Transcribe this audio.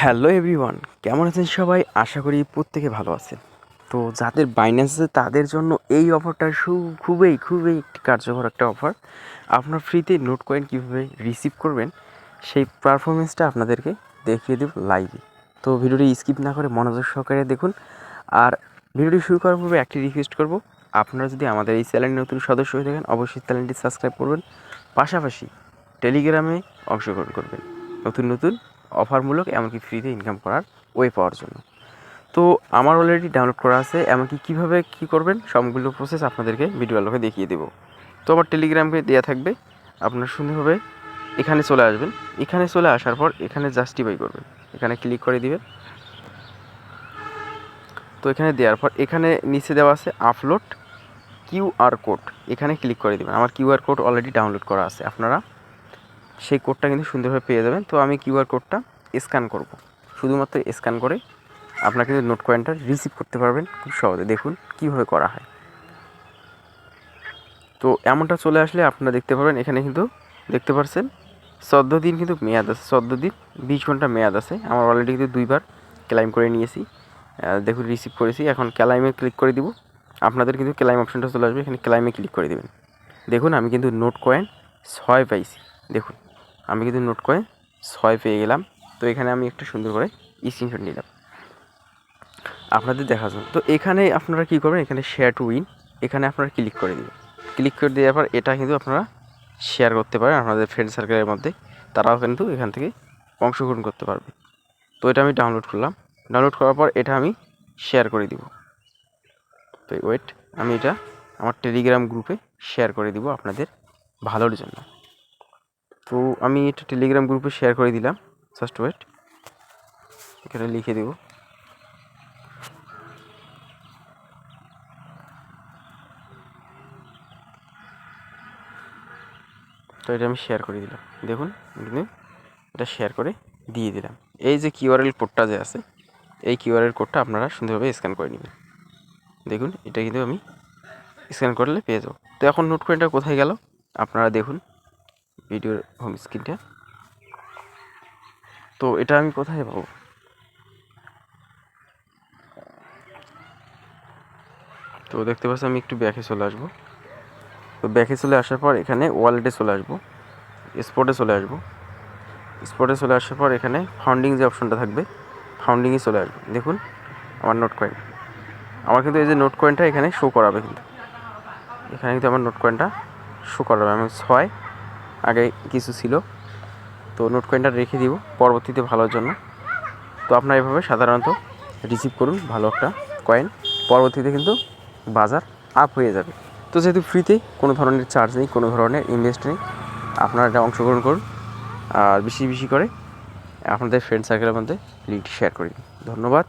Hello everyone, কেমন আছেন সবাই? আশা করি প্রত্যেকে ভালো আছেন। তো যাদের বাইন্যান্স আছে তাদের জন্য এই অফারটা খুবই খুবই একটি কার্যকর একটা অফার। আপনার ফ্রিতে নোট কয়েন কীভাবে রিসিভ করবেন সেই পারফরমেন্সটা আপনাদেরকে দেখিয়ে দেব লাইভে। তো ভিডিওটি স্কিপ না করে মনোযোগ সহকারে দেখুন। আর ভিডিওটি শুরু করার পূর্বে একটি রিকোয়েস্ট করব, আপনারা যদি আমাদের এই চ্যানেলের নতুন সদস্য হয়ে থাকেন অবশ্যই চ্যানেলটি সাবস্ক্রাইব করবেন, পাশাপাশি টেলিগ্রামে অংশগ্রহণ করবেন নতুন নতুন অফারমূলক এমনকি ফ্রিতে ইনকাম করার ওয়ে পাওয়ার জন্য। তো আমার অলরেডি ডাউনলোড করা আছে, এমনকি কীভাবে কী করবেন সবগুলো প্রসেস আপনাদেরকে ভিডিও আলোকে দেখিয়ে দেবো। তো আমার টেলিগ্রামকে দেওয়া থাকবে, আপনার সুন্দরভাবে এখানে চলে আসবেন। এখানে চলে আসার পর এখানে জাস্টিফাই করবেন, এখানে ক্লিক করে দিবেন। তো এখানে দেওয়ার পর এখানে নিচে দেওয়া আছে আপলোড কিউআর কোড, এখানে ক্লিক করে দেবেন। আমার কিউআর কোড অলরেডি ডাউনলোড করা আছে, আপনারা সেই কোডটা কিন্তু সুন্দরভাবে পেয়ে যাবেন। তো আমি কিউআর কোডটা স্ক্যান করব, শুধুমাত্র স্ক্যান করে আপনারা কিন্তু নোট কয়েনটা রিসিভ করতে পারবেন খুব সহজে। দেখুন কীভাবে করা হয়। তো এমনটা চলে আসলে আপনারা দেখতে পাবেন, এখানে কিন্তু দেখতে পাচ্ছেন 14 দিন কিন্তু মেয়াদ আছে, 14 দিন 20 ঘন্টা মেয়াদ আছে। আমার অলরেডি কিন্তু 2বার ক্লাইম করে নিয়েছি, দেখুন রিসিভ করেছি। এখন ক্লাইমে ক্লিক করে দিব, আপনাদের কিন্তু ক্লাইম অপশনটা চলে আসবে, এখানে ক্লাইমে ক্লিক করে দেবেন। দেখুন আমি কিন্তু নোট কয়েন 6 পাইছি, দেখুন আমি কিন্তু নোট কয়েন 6 পেয়ে গেলাম। তো এখানে আমি একটা সুন্দর করে স্ক্রিনশট নিলাম আপনাদের দেখার জন্য। তো এখানে আপনারা কী করবেন, এখানে শেয়ার টু উইন, এখানে আপনারা ক্লিক করে দিবেন। ক্লিক করে দেওয়ার পর এটা কিন্তু আপনারা শেয়ার করতে পারেন আপনাদের ফ্রেন্ড সার্কেলের মধ্যে, তারাও কিন্তু এখান থেকে অংশগ্রহণ করতে পারবে। তো এটা আমি ডাউনলোড করলাম, ডাউনলোড করার পর এটা আমি শেয়ার করে দিব। তো ওয়েট, আমি এটা আমার টেলিগ্রাম গ্রুপে শেয়ার করে দিব আপনাদের ভালোর জন্য। তো আমি এটা টেলিগ্রাম গ্রুপে শেয়ার করে দিলাম, জাস্ট ওয়েট, এখানে লিখে দেব। তো এটা আমি শেয়ার করে দিলাম, দেখুন কিন্তু এটা শেয়ার করে দিয়ে দিলাম। এই যে কিউআরএল কোডটা যে আছে, এই কিউআরএল কোডটা আপনারা সুন্দরভাবে স্ক্যান করে নেবেন। দেখুন এটা কিন্তু আমি স্ক্যান করলে পেয়ে যাবো। তো এখন নোট কয়েনটা কোথায় গেল আপনারা দেখুন ভিডিওর হোম স্ক্রিনটা। তো এটা আমি কোথায় পাবো, তো দেখতে পাচ্ছি আমি একটু ব্যাকে চলে আসবো। তো ব্যাকে চলে আসার পর এখানে ওয়ালেটে চলে আসবো, স্পটে চলে আসবো। স্পটে চলে আসার পর এখানে ফাউন্ডিং যে অপশনটা থাকবে, ফাউন্ডিংয়ে চলে আসবো। দেখুন আমার নোট কয়েন, আমার কিন্তু এই যে নোট কয়েনটা এখানে শো করাবে, কিন্তু এখানে কিন্তু আমার নোট কয়েনটা শো করাবে। আমি 6 আগে কিছু ছিল, তো নোট কয়েনটা রেখে দিব পরবর্তীতে ভালোর জন্য। তো আপনারা এভাবে সাধারণত রিসিভ করুন ভালো একটা কয়েন, পরবর্তীতে কিন্তু বাজার আপ হয়ে যাবে। তো যেহেতু ফ্রিতে কোনো ধরনের চার্জ নেই, কোনো ধরনের ইনভেস্ট নেই, আপনারা এটা অংশগ্রহণ করুন। আর বেশি বেশি করে আপনাদের ফ্রেন্ড সার্কেলের মধ্যে লিঙ্কটি শেয়ার করে দিন। ধন্যবাদ।